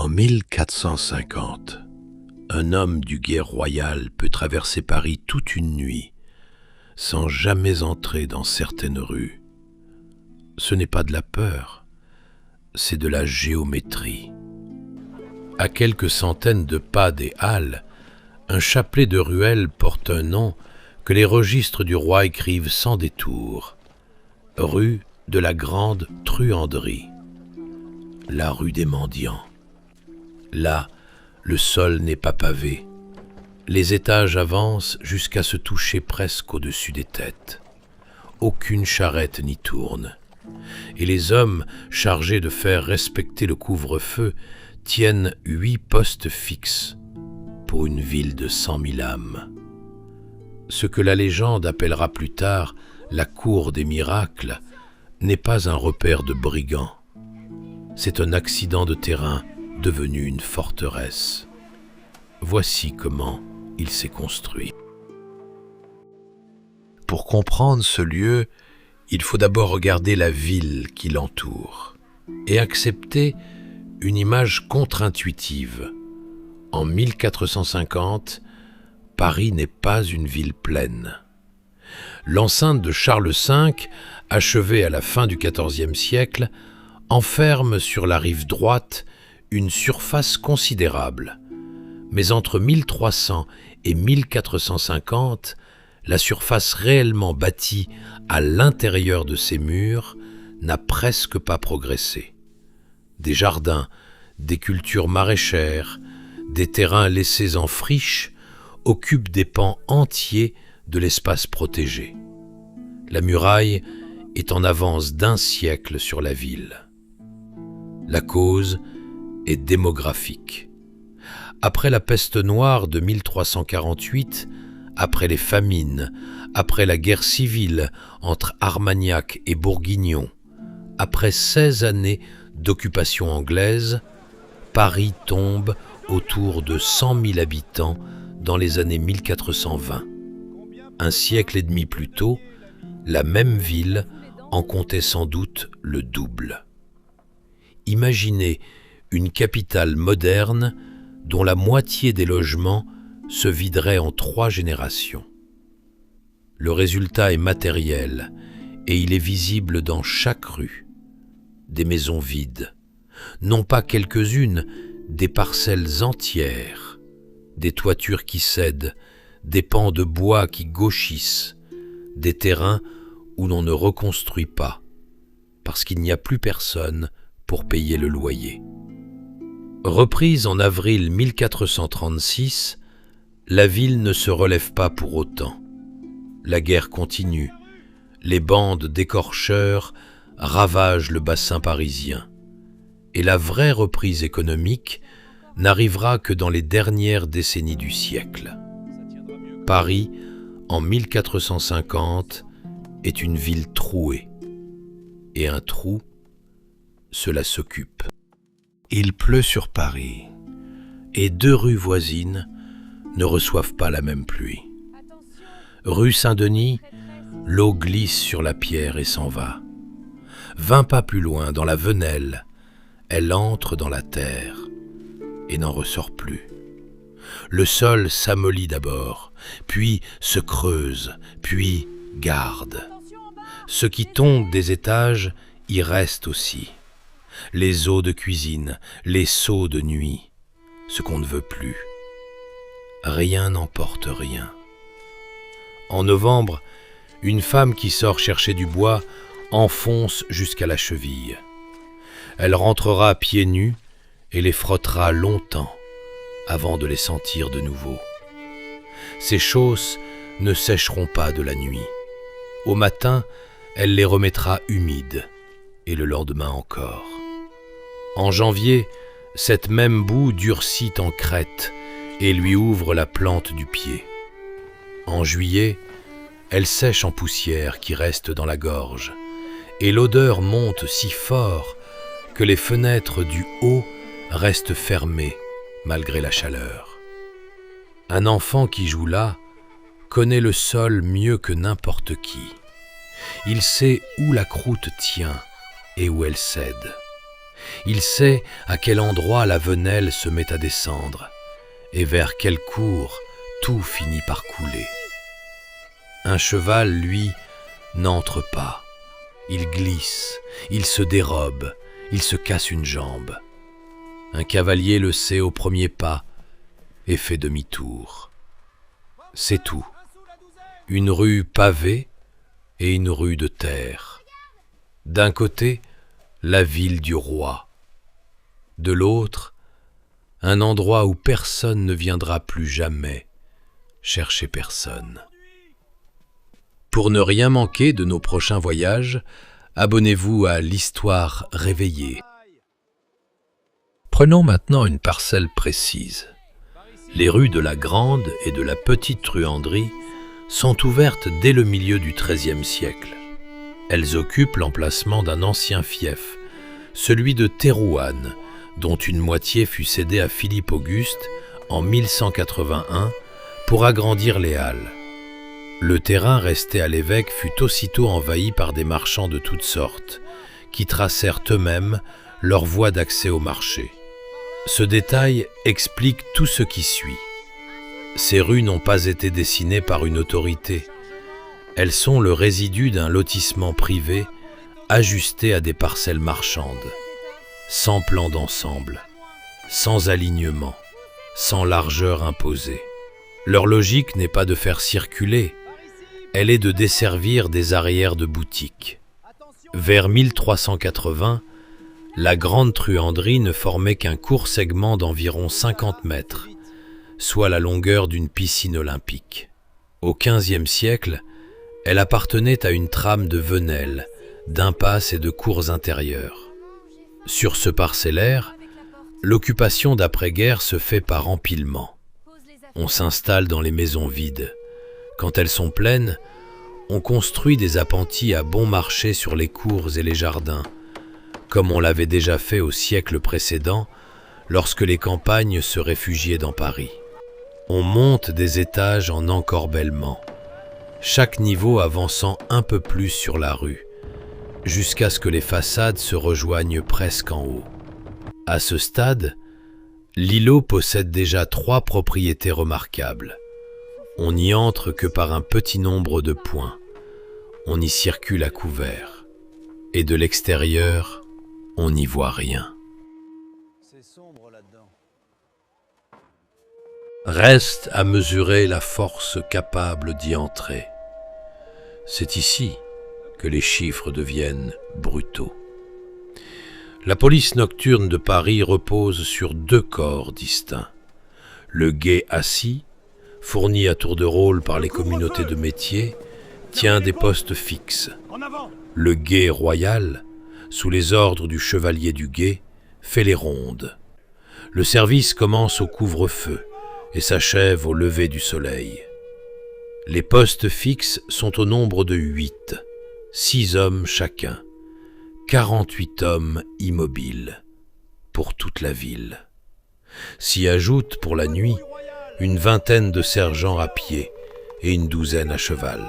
En 1450, un homme du guet royal peut traverser Paris toute une nuit sans jamais entrer dans certaines rues. Ce n'est pas de la peur, c'est de la géométrie. À quelques centaines de pas des Halles, un chapelet de ruelles porte un nom que les registres du roi écrivent sans détour. Rue de la Grande Truanderie, la rue des mendiants. Là, le sol n'est pas pavé. Les étages avancent jusqu'à se toucher presque au-dessus des têtes. Aucune charrette n'y tourne. Et les hommes chargés de faire respecter le couvre-feu tiennent 8 postes fixes pour une ville de 100 000 âmes. Ce que la légende appellera plus tard la cour des miracles n'est pas un repère de brigands. C'est un accident de terrain devenu une forteresse. Voici comment il s'est construit. Pour comprendre ce lieu, il faut d'abord regarder la ville qui l'entoure et accepter une image contre-intuitive. En 1450, Paris n'est pas une ville pleine. L'enceinte de Charles V, achevée à la fin du XIVe siècle, enferme sur la rive droite une surface considérable. Mais entre 1300 et 1450, la surface réellement bâtie à l'intérieur de ces murs n'a presque pas progressé. Des jardins, des cultures maraîchères, des terrains laissés en friche occupent des pans entiers de l'espace protégé. La muraille est en avance d'1 siècle sur la ville. La cause est démographique. Après la peste noire de 1348, après les famines, après la guerre civile entre Armagnac et Bourguignon, après 16 années d'occupation anglaise, Paris tombe autour de 100 000 habitants dans les années 1420. Un siècle et demi plus tôt, la même ville en comptait sans doute le double. Imaginez une capitale moderne dont la moitié des logements se viderait en 3 générations. Le résultat est matériel et il est visible dans chaque rue. Des maisons vides, non pas quelques-unes, des parcelles entières, des toitures qui cèdent, des pans de bois qui gauchissent, des terrains où l'on ne reconstruit pas, parce qu'il n'y a plus personne pour payer le loyer. Reprise en avril 1436, la ville ne se relève pas pour autant. La guerre continue, les bandes d'écorcheurs ravagent le bassin parisien, et la vraie reprise économique n'arrivera que dans les dernières décennies du siècle. Paris, en 1450, est une ville trouée, et un trou, cela s'occupe. Il pleut sur Paris, et 2 rues voisines ne reçoivent pas la même pluie. Rue Saint-Denis, l'eau glisse sur la pierre et s'en va. 20 pas plus loin, dans la Venelle, elle entre dans la terre et n'en ressort plus. Le sol s'amollit d'abord, puis se creuse, puis garde. Ce qui tombe des étages y reste aussi. Les eaux de cuisine, les seaux de nuit, ce qu'on ne veut plus. Rien n'emporte rien. En novembre, une femme qui sort chercher du bois enfonce jusqu'à la cheville. Elle rentrera pieds nus et les frottera longtemps avant de les sentir de nouveau. Ces chausses ne sécheront pas de la nuit. Au matin, elle les remettra humides et le lendemain encore. En janvier, cette même boue durcit en crête et lui ouvre la plante du pied. En juillet, elle sèche en poussière qui reste dans la gorge, et l'odeur monte si fort que les fenêtres du haut restent fermées malgré la chaleur. Un enfant qui joue là connaît le sol mieux que n'importe qui. Il sait où la croûte tient et où elle cède. Il sait à quel endroit la venelle se met à descendre et vers quelle cour tout finit par couler. Un cheval, lui, n'entre pas. Il glisse, il se dérobe, il se casse une jambe. Un cavalier le sait au premier pas et fait demi-tour. C'est tout. Une rue pavée et une rue de terre. D'un côté, la ville du roi. De l'autre, un endroit où personne ne viendra plus jamais chercher personne. Pour ne rien manquer de nos prochains voyages, abonnez-vous à l'Histoire réveillée. Prenons maintenant une parcelle précise. Les rues de la Grande et de la Petite Truanderie sont ouvertes dès le milieu du XIIIe siècle. Elles occupent l'emplacement d'un ancien fief, celui de Thérouanne, dont une moitié fut cédée à Philippe Auguste en 1181 pour agrandir les halles. Le terrain resté à l'évêque fut aussitôt envahi par des marchands de toutes sortes, qui tracèrent eux-mêmes leur voie d'accès au marché. Ce détail explique tout ce qui suit. Ces rues n'ont pas été dessinées par une autorité. Elles sont le résidu d'un lotissement privé ajusté à des parcelles marchandes, sans plan d'ensemble, sans alignement, sans largeur imposée. Leur logique n'est pas de faire circuler, elle est de desservir des arrières de boutiques. Vers 1380, la Grande Truanderie ne formait qu'un court segment d'environ 50 mètres, soit la longueur d'une piscine olympique. Au XVe siècle, elle appartenait à une trame de venelles, d'impasses et de cours intérieures. Sur ce parcellaire, l'occupation d'après-guerre se fait par empilement. On s'installe dans les maisons vides. Quand elles sont pleines, on construit des appentis à bon marché sur les cours et les jardins, comme on l'avait déjà fait au siècle précédent, lorsque les campagnes se réfugiaient dans Paris. On monte des étages en encorbellement, chaque niveau avançant un peu plus sur la rue, jusqu'à ce que les façades se rejoignent presque en haut. À ce stade, l'îlot possède déjà 3 propriétés remarquables. On n'y entre que par un petit nombre de points. On y circule à couvert. Et de l'extérieur, on n'y voit rien. C'est sombre là-dedans. Reste à mesurer la force capable d'y entrer. C'est ici que les chiffres deviennent brutaux. La police nocturne de Paris repose sur 2 corps distincts. Le guet assis, fourni à tour de rôle par les communautés de métiers, tient des postes fixes. Le guet royal, sous les ordres du chevalier du guet, fait les rondes. Le service commence au couvre-feu et s'achève au lever du soleil. Les postes fixes sont au nombre de 8, 6 hommes chacun, 48 hommes immobiles, pour toute la ville. S'y ajoutent pour la nuit une vingtaine de sergents à pied et une douzaine à cheval.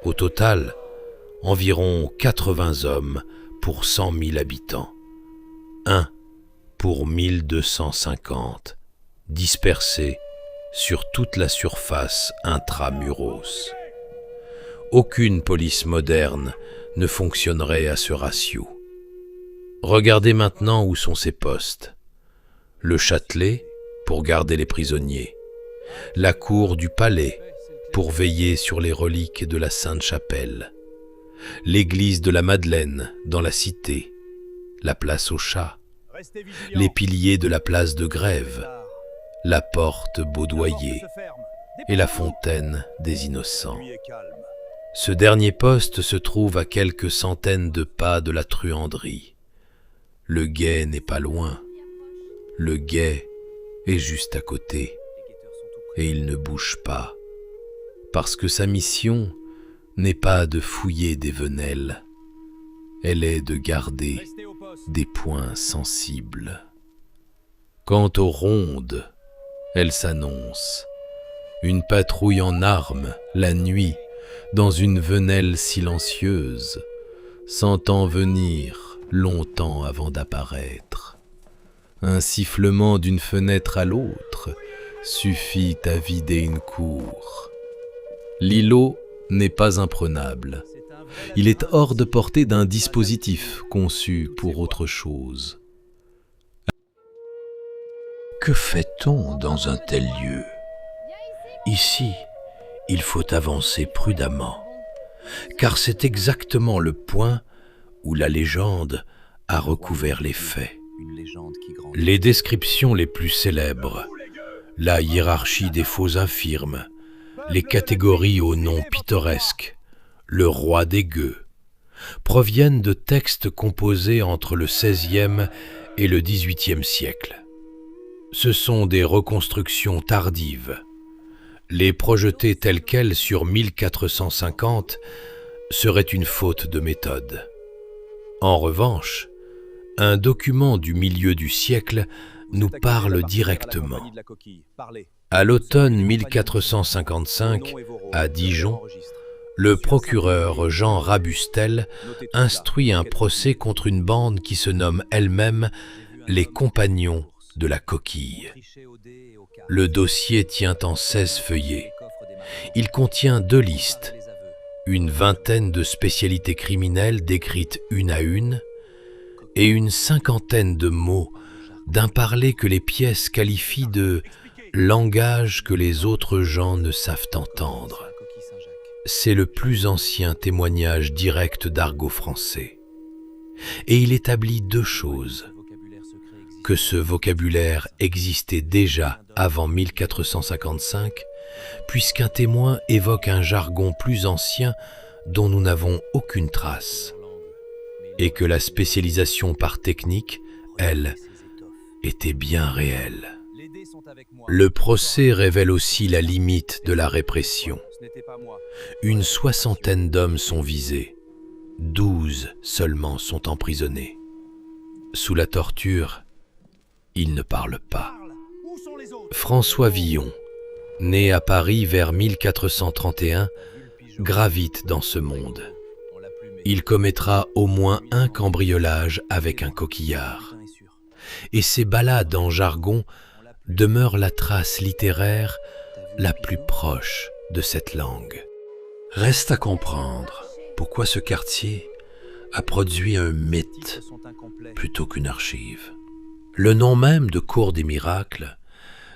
Au total, environ 80 hommes pour 100 000 habitants. 1 pour 1250, dispersés sur toute la surface intramuros. Aucune police moderne ne fonctionnerait à ce ratio. Regardez maintenant où sont ces postes. Le Châtelet, pour garder les prisonniers. La cour du Palais, pour veiller sur les reliques de la Sainte-Chapelle. L'église de la Madeleine, dans la Cité. La place aux Chats. Les piliers de la place de Grève. La porte Baudoyer. Et la fontaine des Innocents. Ce dernier poste se trouve à quelques centaines de pas de la Truanderie. Le guet n'est pas loin. Le guet est juste à côté. Et il ne bouge pas. Parce que sa mission n'est pas de fouiller des venelles. Elle est de garder des points sensibles. Quant aux rondes, elles s'annoncent. Une patrouille en armes, la nuit, dans une venelle silencieuse, s'entend venir longtemps avant d'apparaître. Un sifflement d'une fenêtre à l'autre suffit à vider une cour. L'îlot n'est pas imprenable. Il est hors de portée d'un dispositif conçu pour autre chose. Que fait-on dans un tel lieu? Ici, il faut avancer prudemment, car c'est exactement le point où la légende a recouvert les faits. Les descriptions les plus célèbres, la hiérarchie des faux infirmes, les catégories aux noms pittoresques, le roi des gueux, proviennent de textes composés entre le XVIe et le XVIIIe siècle. Ce sont des reconstructions tardives. Les projeter telles quelles sur 1450 serait une faute de méthode. En revanche, un document du milieu du siècle nous parle directement. À l'automne 1455, à Dijon, le procureur Jean Rabustel instruit un procès contre une bande qui se nomme elle-même les Compagnons de la Coquille. Le dossier tient en 16 feuillets. Il contient 2 listes, une vingtaine de spécialités criminelles décrites une à une, et une cinquantaine de mots d'un parler que les pièces qualifient de « langage que les autres gens ne savent entendre ». C'est le plus ancien témoignage direct d'argot français. Et il établit 2 choses. Que ce vocabulaire existait déjà avant 1455, puisqu'un témoin évoque un jargon plus ancien dont nous n'avons aucune trace, et que la spécialisation par technique, elle, était bien réelle. Le procès révèle aussi la limite de la répression. Une 60aine d'hommes sont visés, 12 seulement sont emprisonnés. Sous la torture, ils ne parlent pas. François Villon, né à Paris vers 1431, gravite dans ce monde. Il commettra au moins un cambriolage avec un coquillard. Et ses ballades en jargon demeurent la trace littéraire la plus proche de cette langue. Reste à comprendre pourquoi ce quartier a produit un mythe plutôt qu'une archive. Le nom même de Cour des Miracles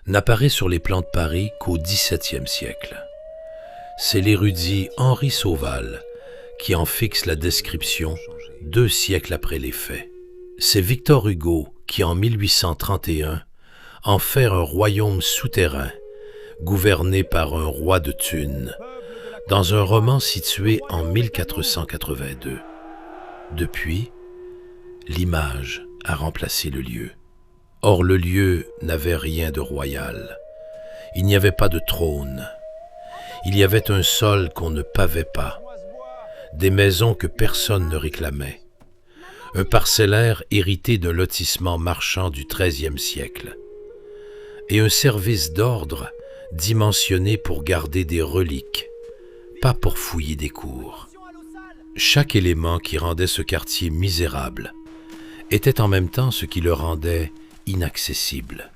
n'apparaît sur les plans de Paris qu'au XVIIe siècle. C'est l'érudit Henri Sauval qui en fixe la description 2 siècles après les faits. C'est Victor Hugo qui, en 1831, en fait un royaume souterrain, gouverné par un roi de Thunes, dans un roman situé en 1482. Depuis, l'image a remplacé le lieu. Or, le lieu n'avait rien de royal. Il n'y avait pas de trône. Il y avait un sol qu'on ne pavait pas, des maisons que personne ne réclamait, un parcellaire hérité d'un lotissement marchand du XIIIe siècle, et un service d'ordre dimensionné pour garder des reliques, pas pour fouiller des cours. Chaque élément qui rendait ce quartier misérable était en même temps ce qui le rendait inaccessible.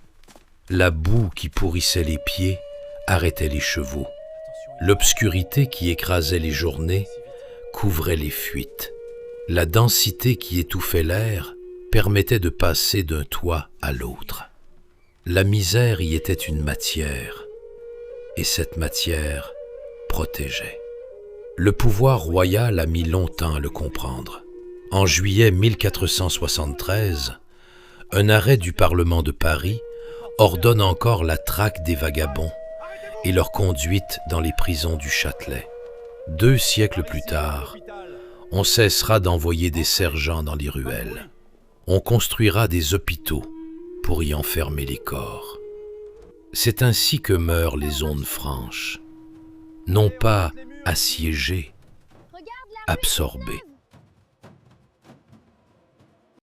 La boue qui pourrissait les pieds arrêtait les chevaux. L'obscurité qui écrasait les journées couvrait les fuites. La densité qui étouffait l'air permettait de passer d'un toit à l'autre. La misère y était une matière, et cette matière protégeait. Le pouvoir royal a mis longtemps à le comprendre. En juillet 1473, un arrêt du Parlement de Paris ordonne encore la traque des vagabonds et leur conduite dans les prisons du Châtelet. 2 siècles plus tard, on cessera d'envoyer des sergents dans les ruelles. On construira des hôpitaux pour y enfermer les corps. C'est ainsi que meurent les zones franches, non pas assiégées, absorbées.